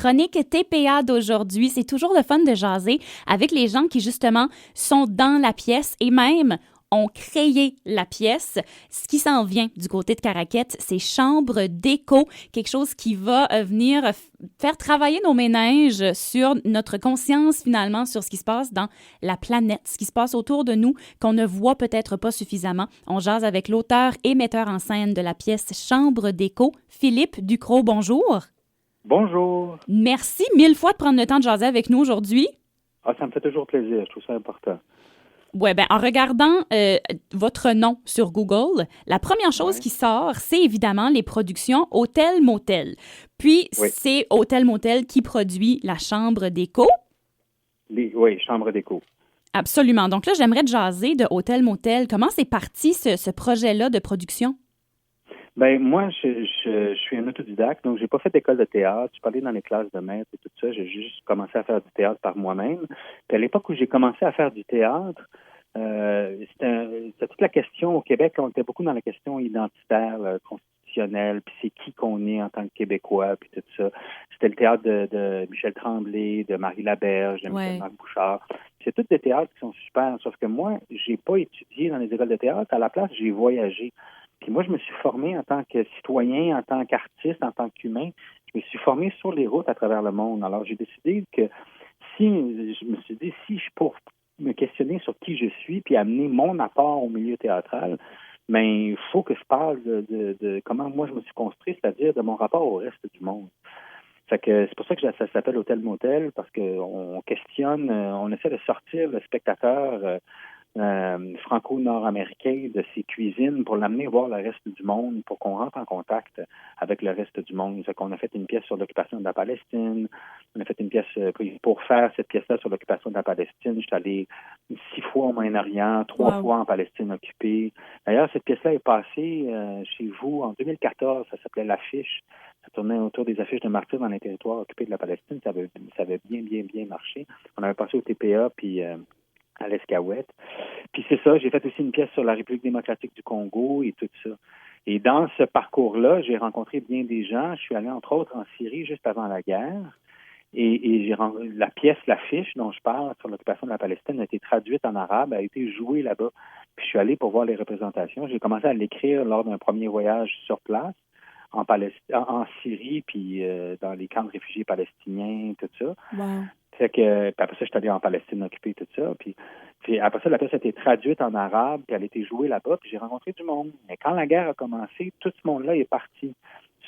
Chronique TPA d'aujourd'hui. C'est toujours le fun de jaser avec les gens qui, justement, sont dans la pièce et même ont créé la pièce. Ce qui s'en vient du côté de Caraquette, c'est Chambre d'écho, quelque chose qui va venir faire travailler nos méninges sur notre conscience, finalement, sur ce qui se passe dans la planète, ce qui se passe autour de nous, qu'on ne voit peut-être pas suffisamment. On jase avec l'auteur et metteur en scène de la pièce Chambre d'écho, Philippe Ducrot. Bonjour. Bonjour. Merci mille fois de prendre le temps de jaser avec nous aujourd'hui. Ah, ça me fait toujours plaisir. Je trouve ça important. Ouais, ben en regardant votre nom sur Google, la première chose qui sort, c'est évidemment les productions Hôtel Motel. Puis, c'est Hôtel Motel qui produit la Chambre d'écho. Oui, Chambre d'écho. Absolument. Donc là, j'aimerais te jaser de Hôtel Motel. Comment c'est parti ce projet-là de production? Ben moi, je suis un autodidacte, donc j'ai pas fait d'école de théâtre. Je suis pas allé dans les classes de maître et tout ça. J'ai juste commencé à faire du théâtre par moi-même. Puis à l'époque où j'ai commencé à faire du théâtre, c'était toute la question au Québec. On était beaucoup dans la question identitaire, constitutionnelle, puis c'est qui qu'on est en tant que Québécois, puis tout ça. C'était le théâtre de Michel Tremblay, de Marie Laberge, de Michel-Marc Bouchard. C'est tous des théâtres qui sont super, sauf que moi, j'ai pas étudié dans les écoles de théâtre. À la place, j'ai voyagé. Puis moi, je me suis formé en tant que citoyen, en tant qu'artiste, en tant qu'humain. Je me suis formé sur les routes à travers le monde. Alors, j'ai décidé que si je pour me questionner sur qui je suis puis amener mon apport au milieu théâtral, mais il faut que je parle de comment moi je me suis construit, c'est-à-dire de mon rapport au reste du monde. Fait que c'est pour ça que ça s'appelle Hôtel Motel, parce qu'on questionne, on essaie de sortir le spectateur franco-nord-américain de ses cuisines pour l'amener voir le reste du monde, pour qu'on rentre en contact avec le reste du monde. C'est qu'on a fait une pièce sur l'occupation de la Palestine. On a fait une pièce pour faire cette pièce-là sur l'occupation de la Palestine. Je suis allé 6 fois au Moyen-Orient, 3 fois en Palestine occupée. D'ailleurs, cette pièce-là est passée chez vous en 2014. Ça s'appelait L'Affiche. Ça tournait autour des affiches de martyrs dans les territoires occupés de la Palestine. Ça avait bien marché. On avait passé au TPA, puis à l'Escaouette. Puis c'est ça, j'ai fait aussi une pièce sur la République démocratique du Congo et tout ça. Et dans ce parcours-là, j'ai rencontré bien des gens. Je suis allé, entre autres, en Syrie juste avant la guerre. Et la pièce, l'affiche dont je parle sur l'occupation de la Palestine a été traduite en arabe, a été jouée là-bas. Puis je suis allé pour voir les représentations. J'ai commencé à l'écrire lors d'un premier voyage sur place en Syrie, puis dans les camps de réfugiés palestiniens, tout ça. Wow. Fait que, puis après ça, je suis allé en Palestine occupée, tout ça. Puis après ça, la pièce a été traduite en arabe, puis elle a été jouée là-bas, puis j'ai rencontré du monde. Mais quand la guerre a commencé, tout ce monde-là est parti.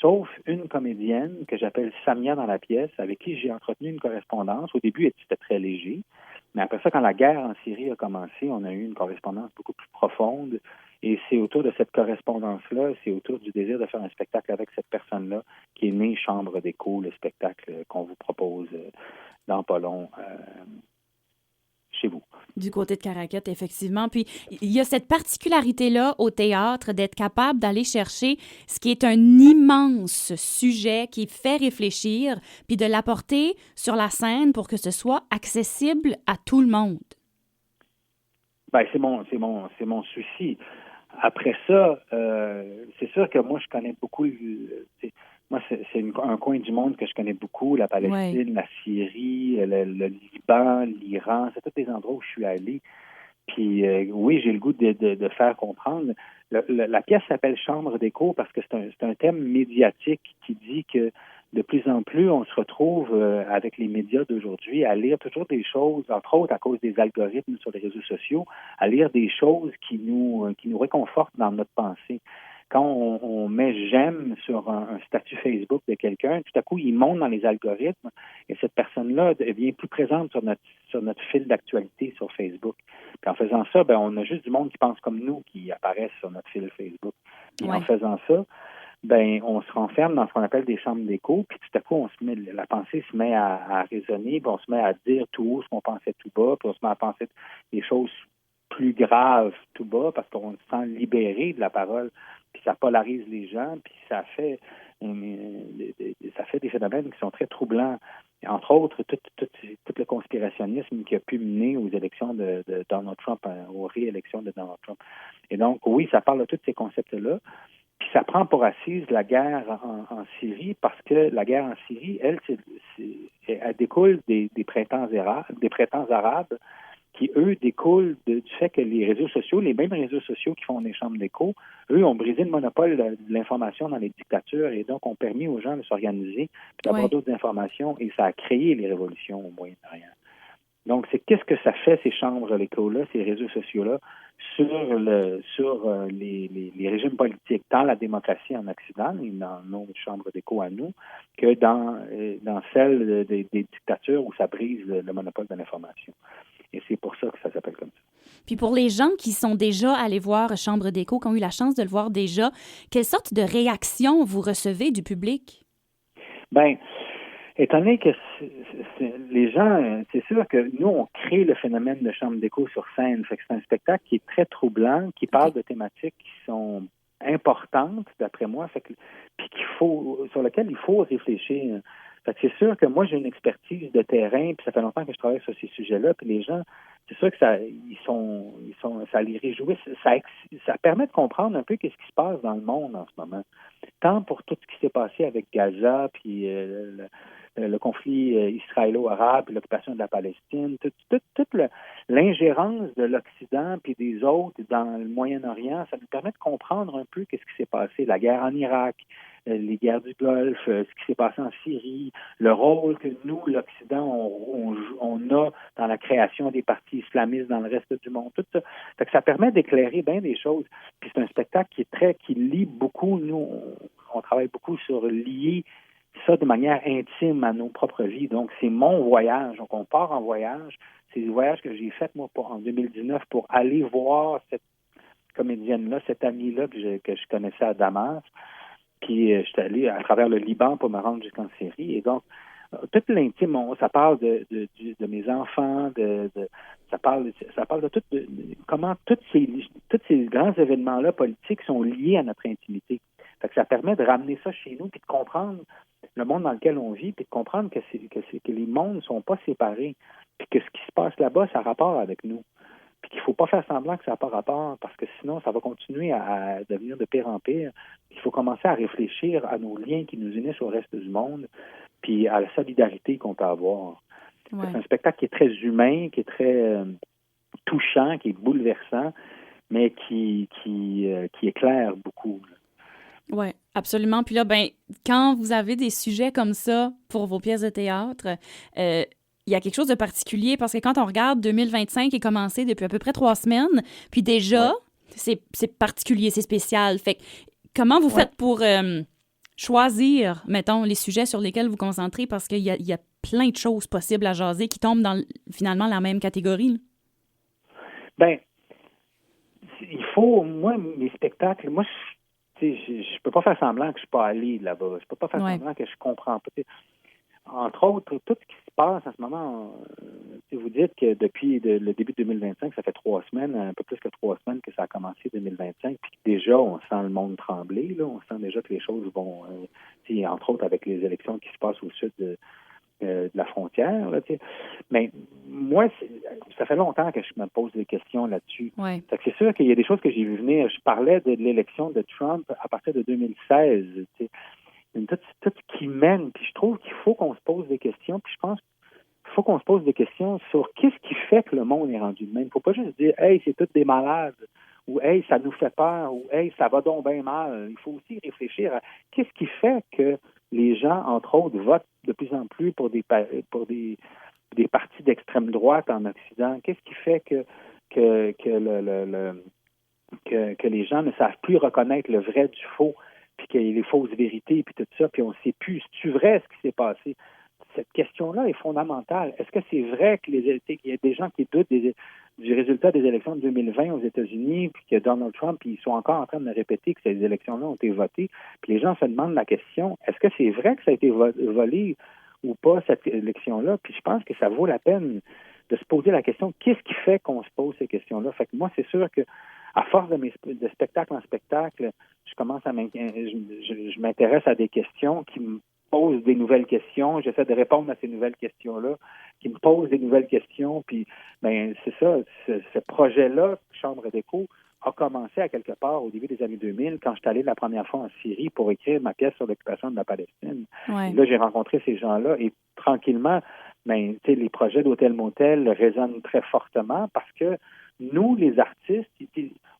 Sauf une comédienne que j'appelle Samia dans la pièce, avec qui j'ai entretenu une correspondance. Au début, c'était très léger. Mais après ça, quand la guerre en Syrie a commencé, on a eu une correspondance beaucoup plus profonde. Et c'est autour de cette correspondance-là, c'est autour du désir de faire un spectacle avec cette personne-là qui est née Chambre d'écho, le spectacle qu'on vous propose dans pas long chez vous. Du côté de Caraquette, effectivement. Puis, il y a cette particularité-là au théâtre d'être capable d'aller chercher ce qui est un immense sujet qui fait réfléchir, puis de l'apporter sur la scène pour que ce soit accessible à tout le monde. Ben, c'est mon souci. Après ça, c'est sûr que moi, je connais beaucoup. Moi, c'est un coin du monde que je connais beaucoup, la Palestine, la Syrie, le Liban, l'Iran. C'est tous des endroits où je suis allé. Puis oui, j'ai le goût de faire comprendre. La pièce s'appelle Chambre d'écho parce que c'est un thème médiatique qui dit que de plus en plus, on se retrouve avec les médias d'aujourd'hui à lire toujours des choses, entre autres à cause des algorithmes sur les réseaux sociaux, à lire des choses qui nous réconfortent dans notre pensée. Quand on met j'aime sur un statut Facebook de quelqu'un, tout à coup, il monte dans les algorithmes et cette personne-là devient plus présente sur notre fil d'actualité sur Facebook. Puis en faisant ça, ben on a juste du monde qui pense comme nous qui apparaissent sur notre fil Facebook. Puis en faisant ça, ben on se renferme dans ce qu'on appelle des chambres d'écho, puis tout à coup, la pensée se met à résonner, puis on se met à dire tout haut ce qu'on pensait tout bas, puis on se met à penser des choses plus graves tout bas parce qu'on se sent libéré de la parole, puis ça polarise les gens, puis ça fait des phénomènes qui sont très troublants. Et entre autres, tout le conspirationnisme qui a pu mener aux élections de Donald Trump, aux réélections de Donald Trump. Et donc, oui, ça parle de tous ces concepts-là. Puis ça prend pour assise la guerre en Syrie, parce que la guerre en Syrie, elle découle des printemps arabes, qui, eux, découlent du fait que les réseaux sociaux, les mêmes réseaux sociaux qui font des chambres d'écho, eux, ont brisé le monopole de l'information dans les dictatures et donc ont permis aux gens de s'organiser, puis d'avoir d'autres informations, et ça a créé les révolutions au Moyen-Orient. Donc, qu'est-ce que ça fait, ces chambres d'écho-là, ces réseaux sociaux-là, sur les régimes politiques, dans la démocratie en Occident et dans nos chambres d'écho à nous, que dans celles des dictatures où ça brise le monopole de l'information. Et c'est pour ça que ça s'appelle comme ça. Puis pour les gens qui sont déjà allés voir Chambre d'écho, qui ont eu la chance de le voir déjà, quelle sorte de réaction vous recevez du public? Bien, étant donné que les gens, c'est sûr que nous, on crée le phénomène de chambre d'écho sur scène. Fait que c'est un spectacle qui est très troublant, qui parle de thématiques qui sont importantes, d'après moi, puis sur lequel il faut réfléchir. Fait que c'est sûr que moi, j'ai une expertise de terrain, puis ça fait longtemps que je travaille sur ces sujets-là, puis les gens, c'est sûr que ça les réjouit, ça permet de comprendre un peu qu'est-ce qui se passe dans le monde en ce moment. Tant pour tout ce qui s'est passé avec Gaza, puis le conflit israélo-arabe, puis l'occupation de la Palestine, toute l'ingérence de l'Occident puis des autres dans le Moyen-Orient, ça nous permet de comprendre un peu qu'est-ce qui s'est passé, la guerre en Irak, les guerres du Golfe, ce qui s'est passé en Syrie, le rôle que nous, l'Occident, on a dans la création des partis islamistes dans le reste du monde, tout ça. Fait que ça permet d'éclairer bien des choses. Puis c'est un spectacle qui lie beaucoup. Nous, on travaille beaucoup sur lier ça de manière intime à nos propres vies. Donc, c'est mon voyage. Donc, on part en voyage. C'est le voyage que j'ai fait, moi, en 2019 pour aller voir cette comédienne-là, cette amie-là que je connaissais à Damas. Puis, je suis allé à travers le Liban pour me rendre jusqu'en Syrie. Et donc, tout l'intime, ça parle de mes enfants, ça parle de tout, comment tous ces grands événements-là politiques sont liés à notre intimité. Fait que ça permet de ramener ça chez nous, puis de comprendre le monde dans lequel on vit, puis de comprendre que les mondes ne sont pas séparés, puis que ce qui se passe là-bas, ça a rapport avec nous. Puis qu'il ne faut pas faire semblant que ça n'a pas rapport, parce que sinon, ça va continuer à devenir de pire en pire. Il faut commencer à réfléchir à nos liens qui nous unissent au reste du monde, puis à la solidarité qu'on peut avoir. Ouais. C'est un spectacle qui est très humain, qui est très touchant, qui est bouleversant, mais qui éclaire beaucoup. Oui, absolument. Puis là, quand vous avez des sujets comme ça pour vos pièces de théâtre, il y a quelque chose de particulier parce que quand on regarde 2025 est commencé depuis à peu près 3 semaines, puis déjà, c'est particulier, c'est spécial. Fait que, comment vous faites pour choisir, mettons, les sujets sur lesquels vous concentrez parce qu'il y a plein de choses possibles à jaser qui tombent dans finalement la même catégorie? Là? Il faut, moi, mes spectacles, moi, je peux pas faire semblant que je suis pas allé là-bas. Je peux pas faire semblant que je comprends pas. Entre autres, tout ce qui se passe en ce moment, vous dites que depuis le début de 2025, ça fait 3 semaines, un peu plus que 3 semaines que ça a commencé 2025, puis déjà, on sent le monde trembler, là, on sent déjà que les choses vont, entre autres avec les élections qui se passent au sud de la frontière. Là, mais moi, ça fait longtemps que je me pose des questions là-dessus. Ouais. C'est sûr qu'il y a des choses que j'ai vues venir. Je parlais de l'élection de Trump à partir de 2016. Tout ce qui mène. Puis je trouve qu'il faut qu'on se pose des questions. Puis je pense qu'il faut qu'on se pose des questions sur qu'est-ce qui fait que le monde est rendu de même. Il ne faut pas juste dire « Hey, c'est tous des malades » ou « Hey, ça nous fait peur » ou « Hey, ça va donc bien mal ». Il faut aussi réfléchir à qu'est-ce qui fait que les gens, entre autres, votent de plus en plus pour des partis d'extrême droite en Occident. Qu'est-ce qui fait que les gens ne savent plus reconnaître le vrai du faux, puis qu'il y a les fausses vérités, puis tout ça, puis on ne sait plus, c'est-tu vrai ce qui s'est passé? Cette question-là est fondamentale. Est-ce que c'est vrai qu'il y a des gens qui doutent du résultat des élections de 2020 aux États-Unis, puis que Donald Trump, ils sont encore en train de répéter que ces élections-là ont été votées, puis les gens se demandent la question, est-ce que c'est vrai que ça a été volé ou pas, cette élection-là? Puis je pense que ça vaut la peine de se poser la question, qu'est-ce qui fait qu'on se pose ces questions-là? Fait que moi, c'est sûr que à force de spectacle en spectacle, je m'intéresse à des questions qui me posent des nouvelles questions. J'essaie de répondre à ces nouvelles questions-là, qui me posent des nouvelles questions. Puis, c'est ça, ce projet-là, Chambre d'écho, a commencé à quelque part au début des années 2000, quand je suis allé la première fois en Syrie pour écrire ma pièce sur l'occupation de la Palestine. Ouais. Et là, j'ai rencontré ces gens-là et tranquillement, ben, les projets d'hôtel-motel résonnent très fortement parce que nous, les artistes,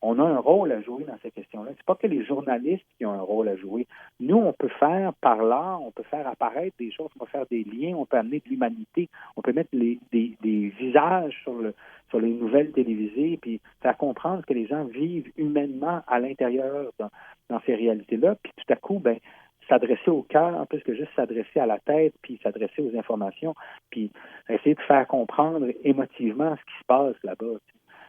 on a un rôle à jouer dans ces questions-là. C'est pas que les journalistes qui ont un rôle à jouer. Nous, on peut faire par l'art, on peut faire apparaître des choses, on peut faire des liens, on peut amener de l'humanité, on peut mettre des visages sur les nouvelles télévisées, puis faire comprendre que les gens vivent humainement à l'intérieur dans ces réalités-là. Puis tout à coup, ben, s'adresser au cœur, plus que juste s'adresser à la tête, puis s'adresser aux informations, puis essayer de faire comprendre émotivement ce qui se passe là-bas.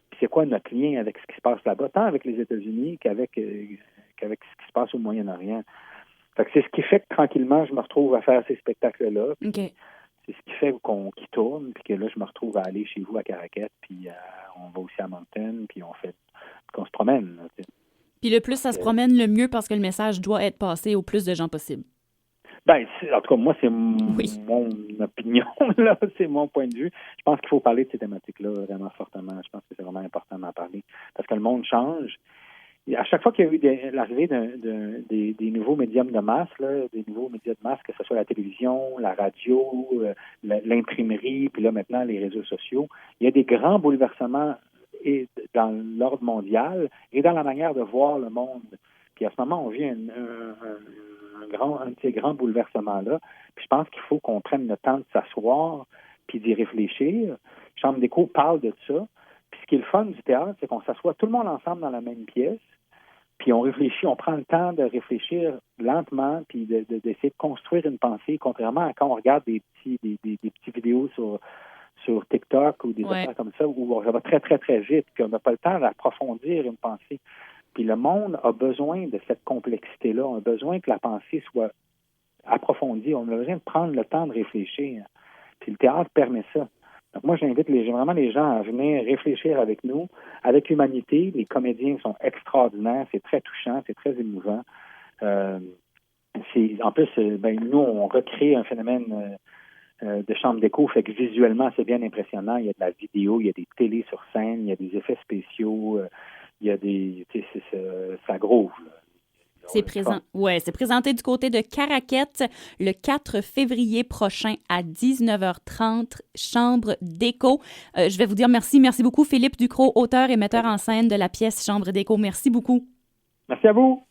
Puis c'est quoi notre lien avec ce qui se passe là-bas, tant avec les États-Unis qu'avec ce qui se passe au Moyen-Orient. Fait que c'est ce qui fait que tranquillement, je me retrouve à faire ces spectacles-là. OK. C'est ce qui fait qu'ils tournent, puis que là, je me retrouve à aller chez vous à Caraquette, puis on va aussi à Moncton, puis qu'on se promène. Là, puis le plus ça se promène, le mieux, parce que le message doit être passé au plus de gens possible. Ben, en tout cas, moi, c'est mon opinion, là, c'est mon point de vue. Je pense qu'il faut parler de ces thématiques-là vraiment fortement. Je pense que c'est vraiment important d'en parler parce que le monde change. Et à chaque fois qu'il y a eu l'arrivée des nouveaux médiums de masse, là, des nouveaux médias de masse, que ce soit la télévision, la radio, l'imprimerie, puis là maintenant les réseaux sociaux, il y a des grands bouleversements et dans l'ordre mondial et dans la manière de voir le monde. Puis à ce moment, on vit un de ces grands bouleversements-là. Puis je pense qu'il faut qu'on prenne le temps de s'asseoir puis d'y réfléchir. Chambre d'écho parle de ça. Puis ce qui est le fun du théâtre, c'est qu'on s'assoit tout le monde ensemble dans la même pièce, puis on réfléchit, on prend le temps de réfléchir lentement, puis d'essayer de construire une pensée, contrairement à quand on regarde des petits vidéos sur TikTok ou des affaires comme ça, où ça va très, très, très vite, puis on n'a pas le temps d'approfondir une pensée. Puis le monde a besoin de cette complexité-là. On a besoin que la pensée soit approfondie. On a besoin de prendre le temps de réfléchir. Puis le théâtre permet ça. Donc moi, j'invite vraiment les gens à venir réfléchir avec nous, avec humanité. Les comédiens sont extraordinaires. C'est très touchant, c'est très émouvant. En plus, nous, on recrée un phénomène de chambre d'écho, fait que visuellement, c'est bien impressionnant. Il y a de la vidéo, il y a des télés sur scène, il y a des effets spéciaux. Il y a ça groove. C'est présenté du côté de Caraquette le 4 février prochain à 19h30, Chambre d'écho. Je vais vous dire merci beaucoup Philippe Ducrot, auteur et metteur en scène de la pièce Chambre d'écho. Merci beaucoup. Merci à vous.